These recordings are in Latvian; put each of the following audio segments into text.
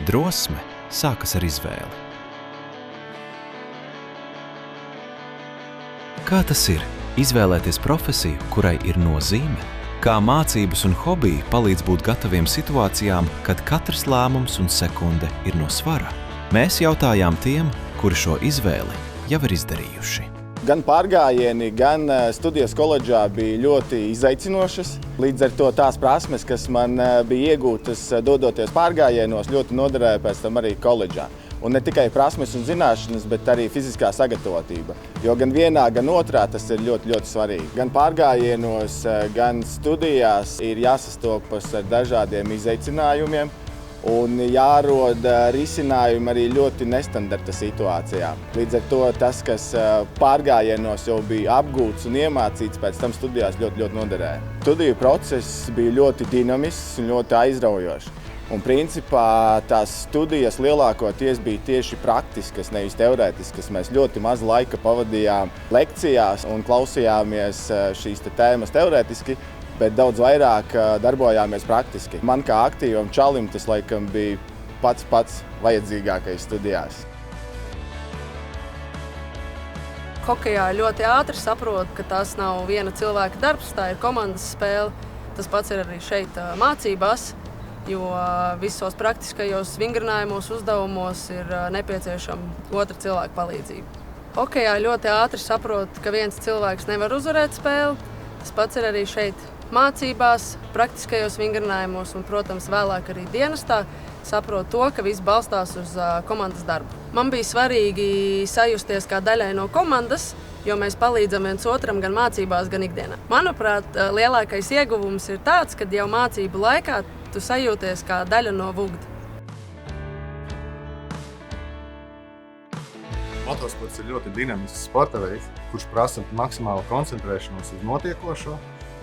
Drosme sākas ar izvēli. Kā tas ir izvēlēties profesiju, kurai ir nozīme? Kā mācības un hobiji palīdz būt gataviem situācijām, kad katrs lēmums un sekunde ir no svara? Mēs jautājām tiem, kuri šo izvēli jau ir izdarījuši. Gan pārgājieni, gan studijas koledžā bija ļoti izaicinošas. Līdz ar to tās prasmes, kas man bija iegūtas dodoties pārgājienos, ļoti noderēja pēc tam arī koledžā. Un ne tikai prasmes un zināšanas, bet arī fiziskā sagatavotība. Jo gan vienā, gan otrā tas ir ļoti, ļoti svarīgi. Gan pārgājienos, gan studijās ir jāsastopas ar dažādiem izaicinājumiem un jārod risinājumi arī ļoti nestandarta situācijām. Līdz ar to tas, kas pārgājienos jau bija apgūts un iemācīts, pēc tam studijās ļoti, ļoti noderēja. Studiju process bija ļoti dinamisks un ļoti aizraujošs. Un principā tās studijas lielākoties bija tieši praktiskas, nevis teorētiskas. Mēs ļoti maz laika pavadījām lekcijās un klausījāmies šīs tēmas teorētiski, bet daudz vairāk darbojāmies praktiski. Man kā aktīvam čalim tas laikam bija pats vajadzīgākais studijās. Hokejā ļoti ātri saprot, ka tas nav viena cilvēka darbs, tā ir komandas spēle. Tas pats ir arī šeit mācībās, jo visos praktiskajos vingrinājumos, uzdevumos ir nepieciešama otra cilvēka palīdzība. Hokejā ļoti ātri saprot, ka viens cilvēks nevar uzvarēt spēli. Tas pats ir arī šeit mācībās, praktiskajos vingrinājumos un, protams, vēlāk arī dienestā saprot to, ka viss balstās uz komandas darbu. Man bija svarīgi sajusties kā daļai no komandas, jo mēs palīdzam viens otram gan mācībās, gan ikdienā. Manuprāt, lielākais ieguvums ir tāds, ka jau mācību laikā tu sajūties kā daļa no vugda. Motosports ir ļoti dinamisks sporta veids, kurš prasa maksimālu koncentrēšanos uz notiekošo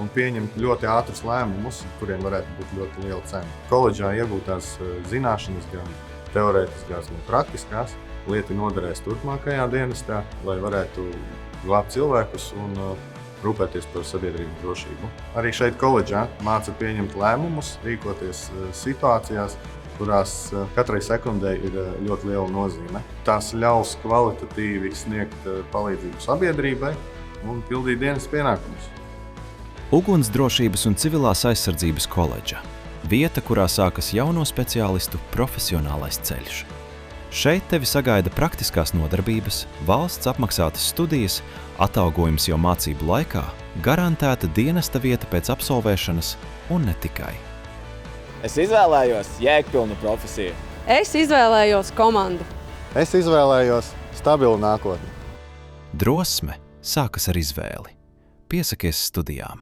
un pieņemt ļoti ātrus lēmumus, kuriem varētu būt ļoti liela cena. Koledžā iegūtās zināšanas, gan teorētiskās, gan praktiskās, lieti noderēs turpmākajā dienestā, lai varētu glābt cilvēkus un rūpēties par sabiedrības drošību. Arī šeit koledžā māca pieņemt lēmumus, rīkoties situācijās, kurās katrai sekundei ir ļoti liela nozīme. Tās ļaus kvalitatīvi sniegt palīdzību sabiedrībai un pildīt dienas pienākumus. Ugunsdrošības un civilās aizsardzības koledža. Vieta, kurā sākas jauno speciālistu profesionālais ceļš. Šeit tevi sagaida praktiskās nodarbības, valsts apmaksātas studijas, atalgojums jau mācību laikā, garantēta dienesta vieta pēc absolvēšanas un ne tikai. Es izvēlējos jēgpilnu profesiju. Es izvēlējos komandu. Es izvēlējos stabilu nākotni. Drosme sākas ar izvēli. Piesakies studijām.